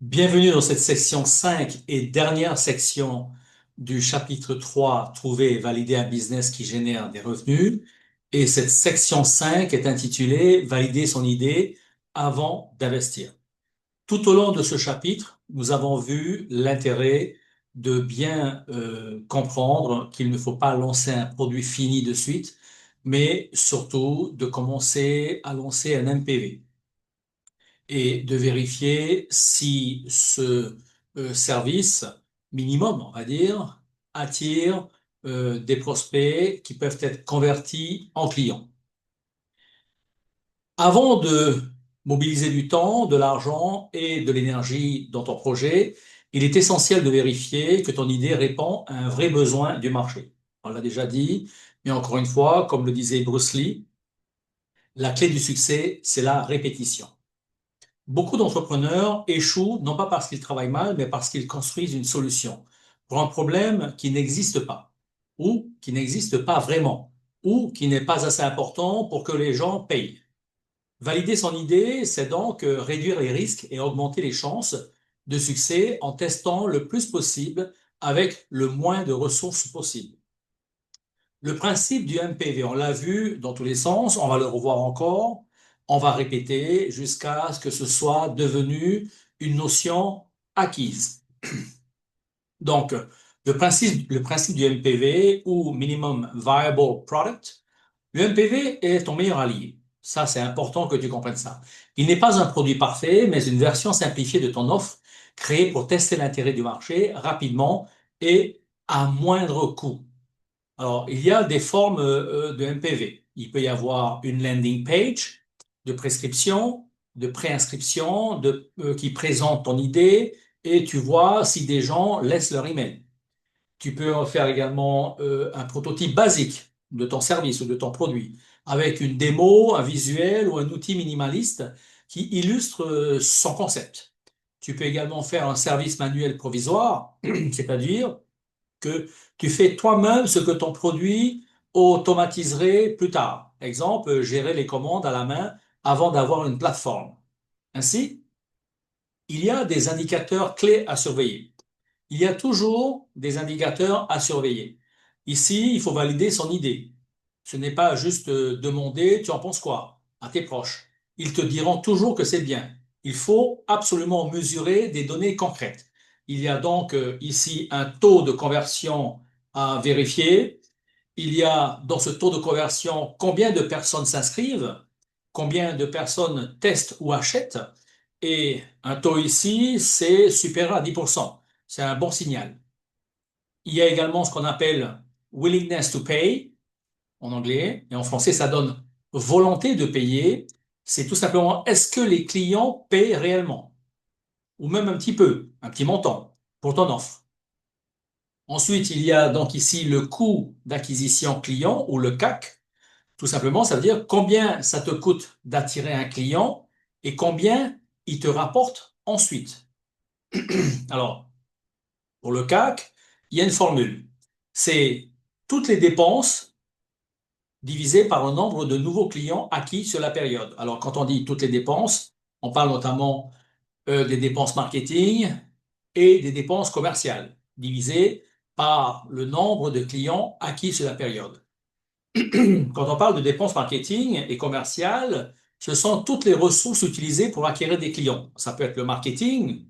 Bienvenue dans cette section 5 et dernière section du chapitre 3, trouver et valider un business qui génère des revenus. Et cette section 5 est intitulée Valider son idée avant d'investir. Tout au long de ce chapitre, nous avons vu l'intérêt de bien comprendre qu'il ne faut pas lancer un produit fini de suite, mais surtout de commencer à lancer un MPV et de vérifier si ce service minimum, on va dire, attire des prospects qui peuvent être convertis en clients. Avant de mobiliser du temps, de l'argent et de l'énergie dans ton projet, il est essentiel de vérifier que ton idée répond à un vrai besoin du marché. On l'a déjà dit, mais encore une fois, comme le disait Bruce Lee, la clé du succès, c'est la répétition. Beaucoup d'entrepreneurs échouent non pas parce qu'ils travaillent mal, mais parce qu'ils construisent une solution pour un problème qui n'existe pas, ou qui n'existe pas vraiment, ou qui n'est pas assez important pour que les gens payent. Valider son idée, c'est donc réduire les risques et augmenter les chances de succès en testant le plus possible avec le moins de ressources possible. Le principe du MPV, on l'a vu dans tous les sens, on va le revoir encore, on va répéter jusqu'à ce que ce soit devenu une notion acquise. Donc, le principe du MPV ou Minimum Viable Product, le MPV est ton meilleur allié. Ça, c'est important que tu comprennes ça. Il n'est pas un produit parfait, mais une version simplifiée de ton offre créée pour tester l'intérêt du marché rapidement et à moindre coût. Alors, il y a des formes de MPV. Il peut y avoir une landing page de prescription, de préinscription, qui présente ton idée et tu vois si des gens laissent leur email. Tu peux en faire également un prototype basique de ton service ou de ton produit avec une démo, un visuel ou un outil minimaliste qui illustre son concept. Tu peux également faire un service manuel provisoire, c'est-à-dire que tu fais toi-même ce que ton produit automatiserait plus tard. Exemple, gérer les commandes à la main avant d'avoir une plateforme. Ainsi, il y a des indicateurs clés à surveiller. Il y a toujours des indicateurs à surveiller. Ici, il faut valider son idée. Ce n'est pas juste demander, tu en penses quoi, à tes proches. Ils te diront toujours que c'est bien. Il faut absolument mesurer des données concrètes. Il y a donc ici un taux de conversion à vérifier. Il y a dans ce taux de conversion combien de personnes s'inscrivent, combien de personnes testent ou achètent. Et un taux ici, c'est supérieur à 10%. C'est un bon signal. Il y a également ce qu'on appelle willingness to pay en anglais, et en français, ça donne volonté de payer. C'est tout simplement est-ce que les clients paient réellement, ou même un petit peu, un petit montant pour ton offre. Ensuite, il y a donc ici le coût d'acquisition client ou le CAC. Tout simplement, ça veut dire combien ça te coûte d'attirer un client et combien il te rapporte ensuite. Alors, pour le CAC, il y a une formule. C'est toutes les dépenses divisées par le nombre de nouveaux clients acquis sur la période. Alors, quand on dit toutes les dépenses, on parle notamment des dépenses marketing et des dépenses commerciales, divisées par le nombre de clients acquis sur la période. Quand on parle de dépenses marketing et commerciales, ce sont toutes les ressources utilisées pour acquérir des clients. Ça peut être le marketing.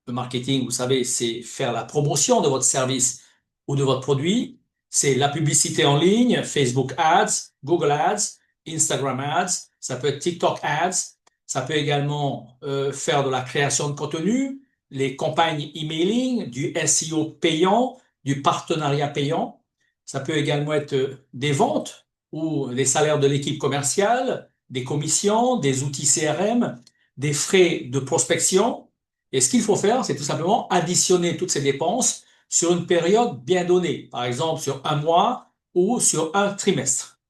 Le marketing, vous savez, c'est faire la promotion de votre service ou de votre produit. C'est la publicité en ligne, Facebook Ads, Google Ads, Instagram Ads. Ça peut être TikTok Ads. Ça peut également faire de la création de contenu, les campagnes emailing, du SEO payant, du partenariat payant. Ça peut également être des ventes ou les salaires de l'équipe commerciale, des commissions, des outils CRM, des frais de prospection. Et ce qu'il faut faire, c'est tout simplement additionner toutes ces dépenses sur une période bien donnée, par exemple sur un mois ou sur un trimestre.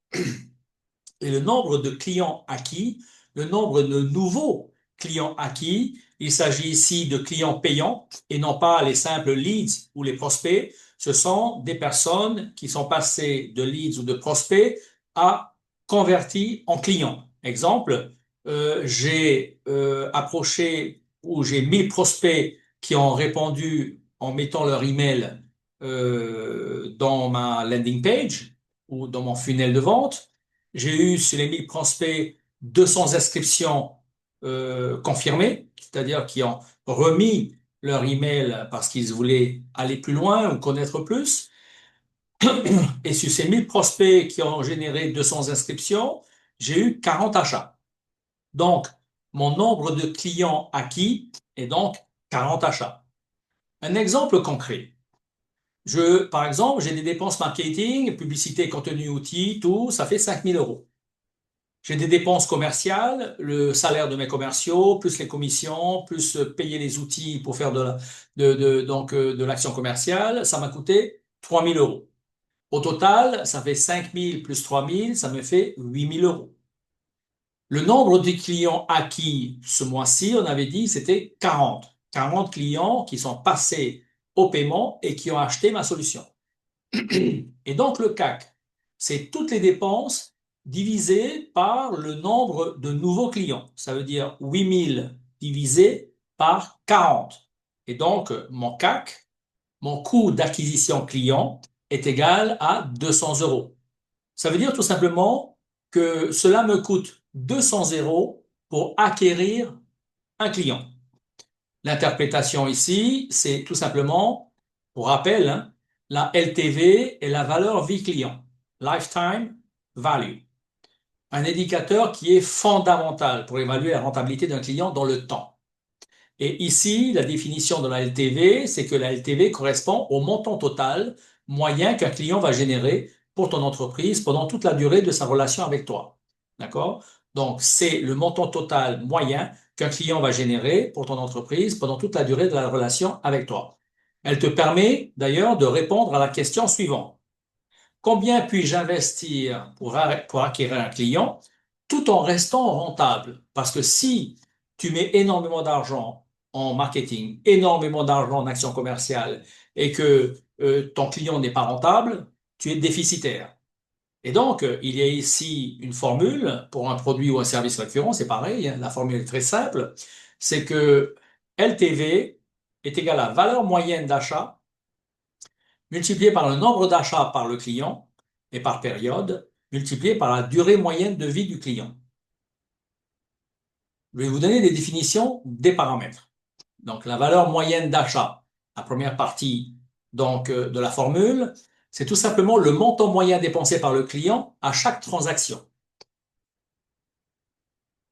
Et le nombre de clients acquis, le nombre de nouveaux clients acquis, il s'agit ici de clients payants et non pas les simples leads ou les prospects. Ce sont des personnes qui sont passées de leads ou de prospects à convertis en clients. Exemple, j'ai approché où j'ai 1000 prospects qui ont répondu en mettant leur email dans ma landing page ou dans mon funnel de vente. J'ai eu sur les 1000 prospects 200 inscriptions confirmées, c'est-à-dire qui ont remis leur email parce qu'ils voulaient aller plus loin ou connaître plus. Et sur ces 1000 prospects qui ont généré 200 inscriptions, j'ai eu 40 achats. Donc, mon nombre de clients acquis est donc 40 achats. Un exemple concret. Par exemple, j'ai des dépenses marketing, publicité, contenu, outils, tout, ça fait 5000 euros. J'ai des dépenses commerciales, le salaire de mes commerciaux, plus les commissions, plus payer les outils pour faire de l'action commerciale, ça m'a coûté 3000 euros. Au total, ça fait 5000 plus 3000, ça me fait 8000 euros. Le nombre de clients acquis ce mois-ci, on avait dit, c'était 40. 40 clients qui sont passés au paiement et qui ont acheté ma solution. Et donc, le CAC, c'est toutes les dépenses divisées par le nombre de nouveaux clients. Ça veut dire 8000 divisé par 40. Et donc, mon CAC, mon coût d'acquisition client, est égal à 200 euros. Ça veut dire tout simplement que cela me coûte 200 euros pour acquérir un client. L'interprétation ici, c'est tout simplement, pour rappel, hein, la LTV est la valeur vie client, Lifetime Value, un indicateur qui est fondamental pour évaluer la rentabilité d'un client dans le temps. Et ici, la définition de la LTV, c'est que la LTV correspond au montant total moyen qu'un client va générer pour ton entreprise pendant toute la durée de sa relation avec toi. D'accord? Donc, c'est le montant total moyen qu'un client va générer pour ton entreprise pendant toute la durée de la relation avec toi. Elle te permet d'ailleurs de répondre à la question suivante. Combien puis-je investir pour acquérir un client tout en restant rentable? Parce que si tu mets énormément d'argent en marketing, énormément d'argent en action commerciale et que ton client n'est pas rentable, tu es déficitaire. Et donc, il y a ici une formule pour un produit ou un service récurrent, c'est pareil, hein, la formule est très simple, c'est que LTV est égal à valeur moyenne d'achat multiplié par le nombre d'achats par le client et par période, multiplié par la durée moyenne de vie du client. Je vais vous donner des définitions des paramètres. Donc, la valeur moyenne d'achat, la première partie de la formule, c'est tout simplement le montant moyen dépensé par le client à chaque transaction.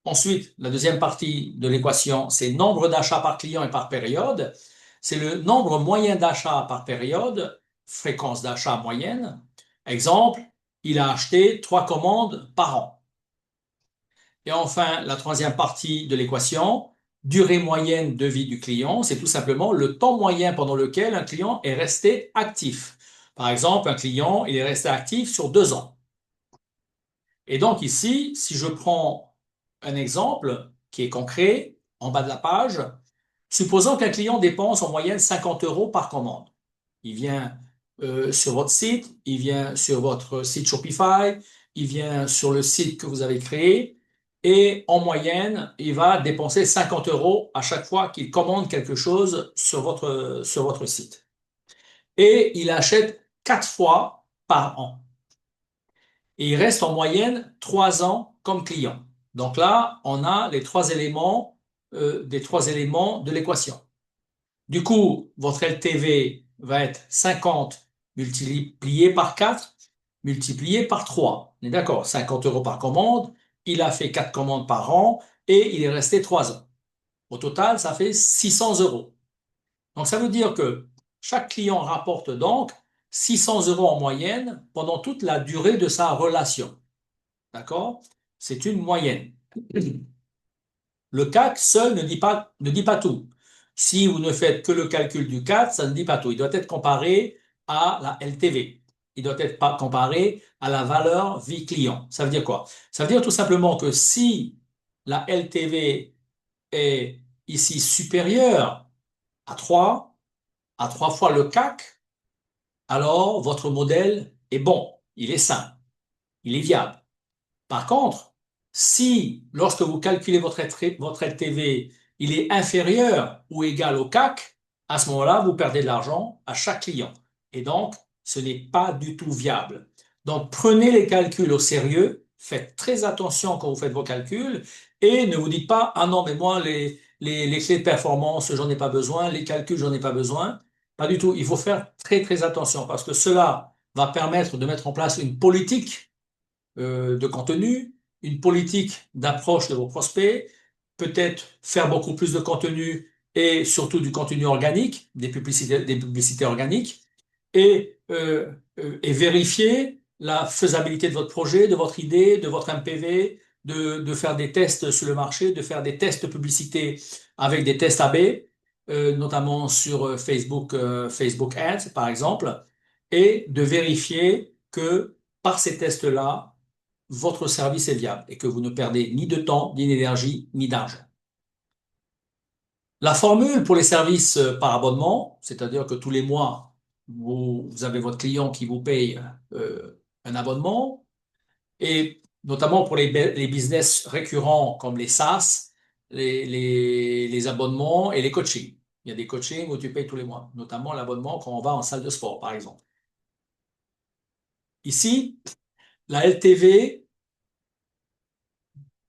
Ensuite, la deuxième partie de l'équation, c'est nombre d'achats par client et par période. C'est le nombre moyen d'achats par période, fréquence d'achat moyenne. Exemple, il a acheté 3 commandes par an. Et enfin, la troisième partie de l'équation, durée moyenne de vie du client, c'est tout simplement le temps moyen pendant lequel un client est resté actif. Par exemple, un client, il est resté actif sur 2 ans. Et donc ici, si je prends un exemple qui est concret, en bas de la page, supposons qu'un client dépense en moyenne 50 euros par commande. Il vient sur votre site, il vient sur votre site Shopify, il vient sur le site que vous avez créé et en moyenne, il va dépenser 50 euros à chaque fois qu'il commande quelque chose sur votre site. Et il achète 4 fois par an et il reste en moyenne 3 ans comme client. Donc là, on a les 3 éléments des 3 éléments de l'équation. Du coup, votre LTV va être 50 multiplié par 4 multiplié par 3. On est d'accord, 50 euros par commande, il a fait 4 commandes par an et il est resté 3 ans. Au total, ça fait 600 euros. Donc ça veut dire que chaque client rapporte donc 600 euros en moyenne pendant toute la durée de sa relation. D'accord? C'est une moyenne. Le CAC seul ne dit pas tout. Si vous ne faites que le calcul du CAC, ça ne dit pas tout. Il doit être comparé à la LTV. Il doit être pas comparé à la valeur vie client. Ça veut dire quoi? Ça veut dire tout simplement que si la LTV est ici supérieure à 3 fois le CAC, alors votre modèle est bon, il est sain, il est viable. Par contre, si lorsque vous calculez votre LTV, il est inférieur ou égal au CAC, à ce moment-là, vous perdez de l'argent à chaque client. Et donc, ce n'est pas du tout viable. Donc, prenez les calculs au sérieux, faites très attention quand vous faites vos calculs et ne vous dites pas, ah non, mais moi, les clés de performance, j'en ai pas besoin, les calculs, j'en ai pas besoin. Pas du tout. Il faut faire très, très attention parce que cela va permettre de mettre en place une politique de contenu, une politique d'approche de vos prospects, peut-être faire beaucoup plus de contenu et surtout du contenu organique, des publicités organiques, et vérifier la faisabilité de votre projet, de votre idée, de votre MPV, de faire des tests sur le marché, de faire des tests de publicité avec des tests AB, notamment sur Facebook Ads, par exemple, et de vérifier que par ces tests-là, votre service est viable et que vous ne perdez ni de temps, ni d'énergie, ni d'argent. La formule pour les services par abonnement, c'est-à-dire que tous les mois, vous avez votre client qui vous paye un abonnement, et notamment pour les business récurrents comme les SaaS, les abonnements et les coachings. Il y a des coachings où tu payes tous les mois, notamment l'abonnement quand on va en salle de sport, par exemple. Ici, la LTV,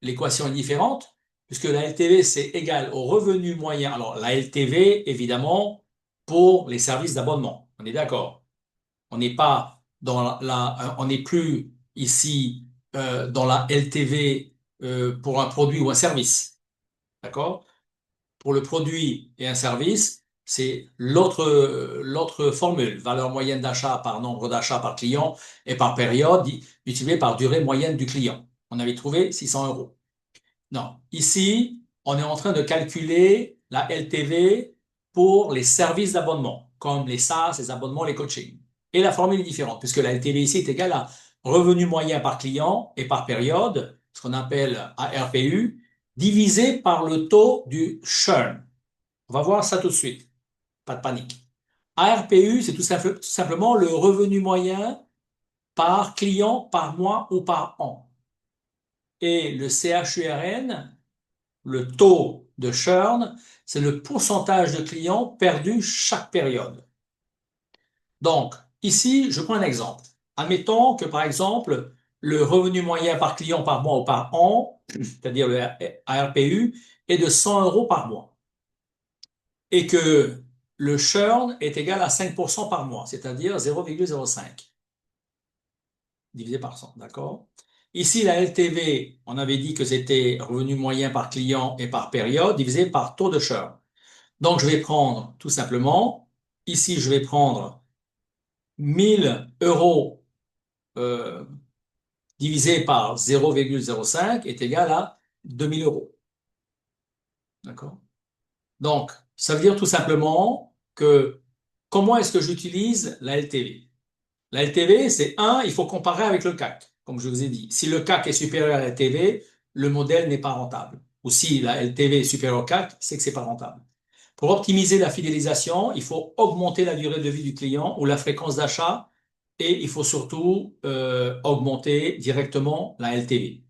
l'équation est différente, puisque la LTV, c'est égal au revenu moyen. Alors, la LTV, évidemment, pour les services d'abonnement. On est d'accord. On n'est pas on n'est plus ici dans la LTV pour un produit ou un service. D'accord? Pour le produit et un service, c'est l'autre formule, valeur moyenne d'achat par nombre d'achats par client et par période, multiplié par durée moyenne du client. On avait trouvé 600 euros. Non, ici, on est en train de calculer la LTV pour les services d'abonnement, comme les SaaS, les abonnements, les coachings. Et la formule est différente, puisque la LTV ici est égale à revenu moyen par client et par période, ce qu'on appelle ARPU, divisé par le taux du churn. On va voir ça tout de suite. Pas de panique. ARPU, c'est tout simplement le revenu moyen par client, par mois ou par an. Et le CHURN, le taux de churn, c'est le pourcentage de clients perdus chaque période. Donc, ici, je prends un exemple. Admettons que, par exemple, le revenu moyen par client par mois ou par an, c'est-à-dire le ARPU, est de 100 euros par mois. Et que le churn est égal à 5% par mois, c'est-à-dire 0,05 divisé par 100, d'accord? Ici, la LTV, on avait dit que c'était revenu moyen par client et par période divisé par taux de churn. Donc, je vais prendre tout simplement, ici, je vais prendre 1000 euros euh, divisé par 0,05 est égal à 2000 euros. D'accord? Donc, ça veut dire tout simplement que comment est-ce que j'utilise la LTV? La LTV, c'est il faut comparer avec le CAC, comme je vous ai dit. Si le CAC est supérieur à la LTV, le modèle n'est pas rentable. Ou si la LTV est supérieure au CAC, c'est que c'est pas rentable. Pour optimiser la fidélisation, il faut augmenter la durée de vie du client ou la fréquence d'achat et il faut surtout augmenter directement la LTV.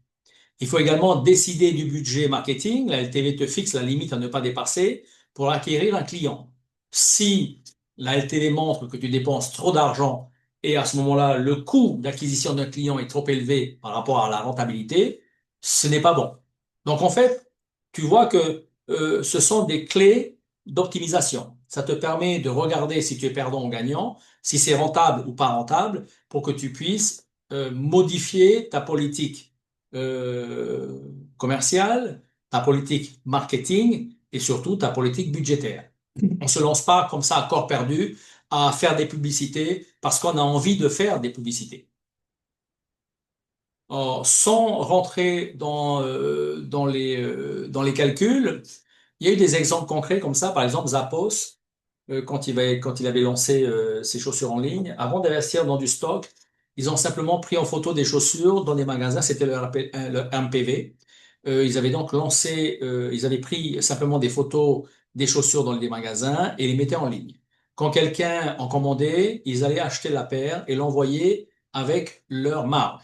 Il faut également décider du budget marketing. La LTV te fixe la limite à ne pas dépasser pour acquérir un client. Si la LTV montre que tu dépenses trop d'argent et à ce moment-là, le coût d'acquisition d'un client est trop élevé par rapport à la rentabilité, ce n'est pas bon. Donc en fait, tu vois que ce sont des clés d'optimisation. Ça te permet de regarder si tu es perdant ou gagnant, si c'est rentable ou pas rentable, pour que tu puisses modifier ta politique euh, commerciale, ta politique marketing et surtout ta politique budgétaire. On se lance pas comme ça à corps perdu à faire des publicités parce qu'on a envie de faire des publicités. Sans rentrer dans les calculs, il y a eu des exemples concrets comme ça. Par exemple, Zappos, quand il avait lancé ses chaussures en ligne, avant d'investir dans du stock, ils ont simplement pris en photo des chaussures dans des magasins, c'était leur MPV. Ils avaient donc ils avaient pris simplement des photos des chaussures dans les magasins et les mettaient en ligne. Quand quelqu'un en commandait, ils allaient acheter la paire et l'envoyer avec leur marge.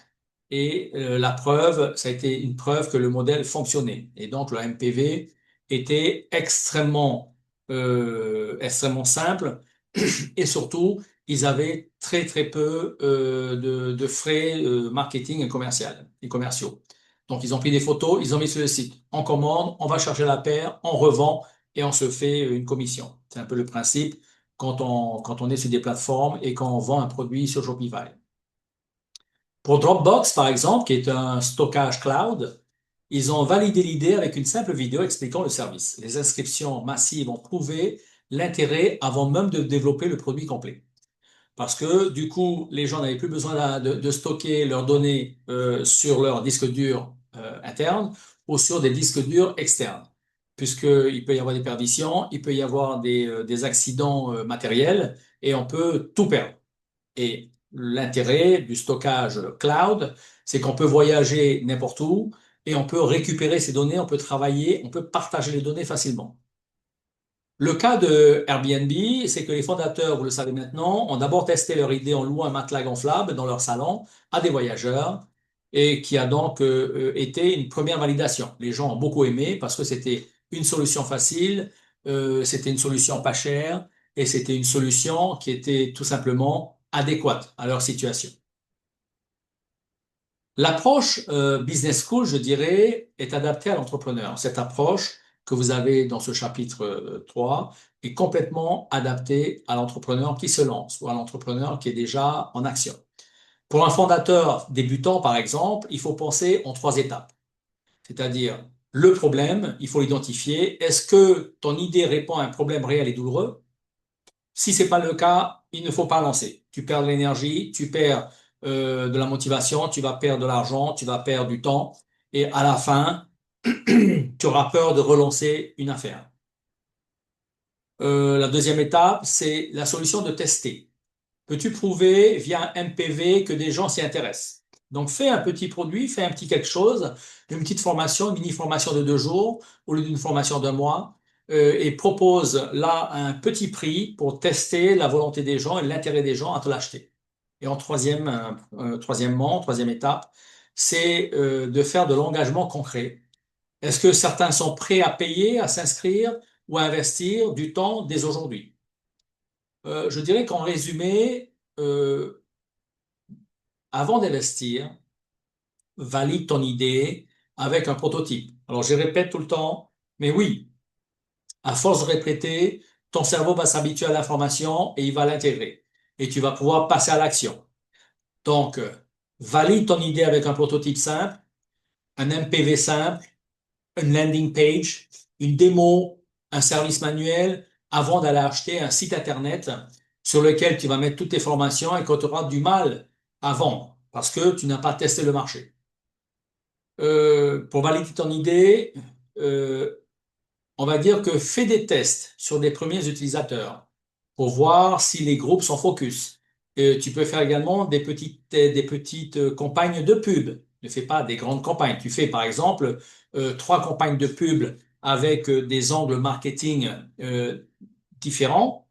Et la preuve, ça a été une preuve que le modèle fonctionnait. Et donc le MPV était extrêmement simple et surtout, ils avaient très très peu de frais marketing et commerciaux. Donc, ils ont pris des photos, ils ont mis sur le site. On commande, on va chercher la paire, on revend et on se fait une commission. C'est un peu le principe quand on est sur des plateformes et quand on vend un produit sur Shopify. Pour Dropbox, par exemple, qui est un stockage cloud, ils ont validé l'idée avec une simple vidéo expliquant le service. Les inscriptions massives ont prouvé l'intérêt avant même de développer le produit complet. Parce que du coup, les gens n'avaient plus besoin de stocker leurs données sur leur disque dur interne ou sur des disques durs externes. Puisqu'il peut y avoir des perditions, il peut y avoir des accidents matériels et on peut tout perdre. Et l'intérêt du stockage cloud, c'est qu'on peut voyager n'importe où et on peut récupérer ces données, on peut travailler, on peut partager les données facilement. Le cas de Airbnb, c'est que les fondateurs, vous le savez maintenant, ont d'abord testé leur idée en louant un matelas gonflable dans leur salon à des voyageurs et qui a donc été une première validation. Les gens ont beaucoup aimé parce que c'était une solution facile, c'était une solution pas chère et c'était une solution qui était tout simplement adéquate à leur situation. L'approche business school, je dirais, est adaptée à l'entrepreneur. Cette approche que vous avez dans ce chapitre 3 est complètement adaptée à l'entrepreneur qui se lance ou à l'entrepreneur qui est déjà en action. Pour un fondateur débutant, par exemple, il faut penser en trois étapes. C'est-à-dire, le problème, il faut l'identifier. Est-ce que ton idée répond à un problème réel et douloureux? Si c'est pas le cas, il ne faut pas lancer. Tu perds de l'énergie, tu perds de la motivation, tu vas perdre de l'argent, tu vas perdre du temps, et à la fin, tu auras peur de relancer une affaire. La deuxième étape, c'est la solution de tester. Peux-tu prouver via un MPV que des gens s'y intéressent? Donc, fais un petit produit, fais un petit quelque chose, une petite formation, une mini-formation de 2 jours au lieu d'une formation d'1 mois, et propose là un petit prix pour tester la volonté des gens et l'intérêt des gens à te l'acheter. Et en troisième étape, c'est de faire de l'engagement concret. Est-ce que certains sont prêts à payer, à s'inscrire ou à investir du temps dès aujourd'hui? Je dirais qu'en résumé, avant d'investir, valide ton idée avec un prototype. Alors, je répète tout le temps, mais oui, à force de répéter, ton cerveau va s'habituer à l'information et il va l'intégrer. Et tu vas pouvoir passer à l'action. Donc, valide ton idée avec un prototype simple, un MPV simple, une landing page, une démo, un service manuel, avant d'aller acheter un site Internet sur lequel tu vas mettre toutes tes formations et que tu auras du mal à vendre parce que tu n'as pas testé le marché. Pour valider ton idée, euh, on va dire que fais des tests sur des premiers utilisateurs pour voir si les groupes sont focus. Tu peux faire également des petites campagnes de pub. Ne fais pas des grandes campagnes. Tu fais par exemple 3 campagnes de pub avec des angles marketing différents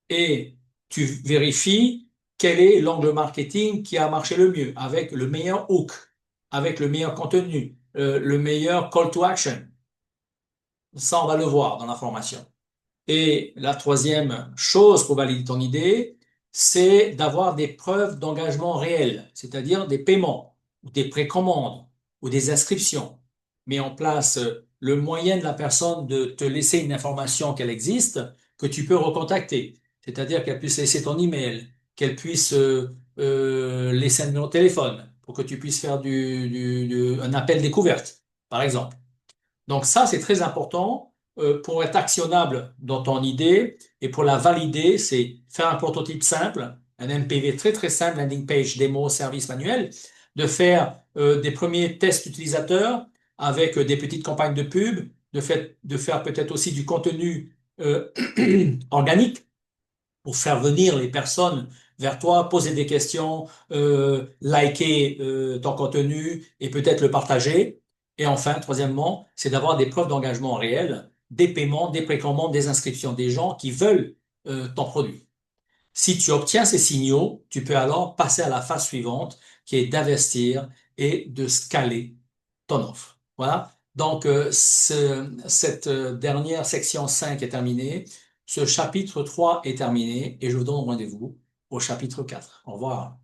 et tu vérifies quel est l'angle marketing qui a marché le mieux, avec le meilleur hook, avec le meilleur contenu, le meilleur call to action. Ça, on va le voir dans la formation. Et la troisième chose pour valider ton idée, c'est d'avoir des preuves d'engagement réel, c'est-à-dire des paiements, ou des précommandes, ou des inscriptions. Mets en place le moyen de la personne de te laisser une information qu'elle existe, que tu peux recontacter. C'est-à-dire qu'elle puisse laisser ton email, qu'elle puisse laisser un numéro de téléphone, pour que tu puisses faire un appel découverte, par exemple. Donc ça, c'est très important pour être actionnable dans ton idée et pour la valider, c'est faire un prototype simple, un MPV très très simple, landing page, démo, service manuel, de faire des premiers tests utilisateurs avec des petites campagnes de pub, de faire peut-être aussi du contenu organique pour faire venir les personnes vers toi, poser des questions, liker ton contenu et peut-être le partager. Et enfin, troisièmement, c'est d'avoir des preuves d'engagement réel, des paiements, des précommandes, des inscriptions des gens qui veulent ton produit. Si tu obtiens ces signaux, tu peux alors passer à la phase suivante, qui est d'investir et de scaler ton offre. Voilà. Donc, cette dernière section 5 est terminée. Ce chapitre 3 est terminé et je vous donne rendez-vous au chapitre 4. Au revoir.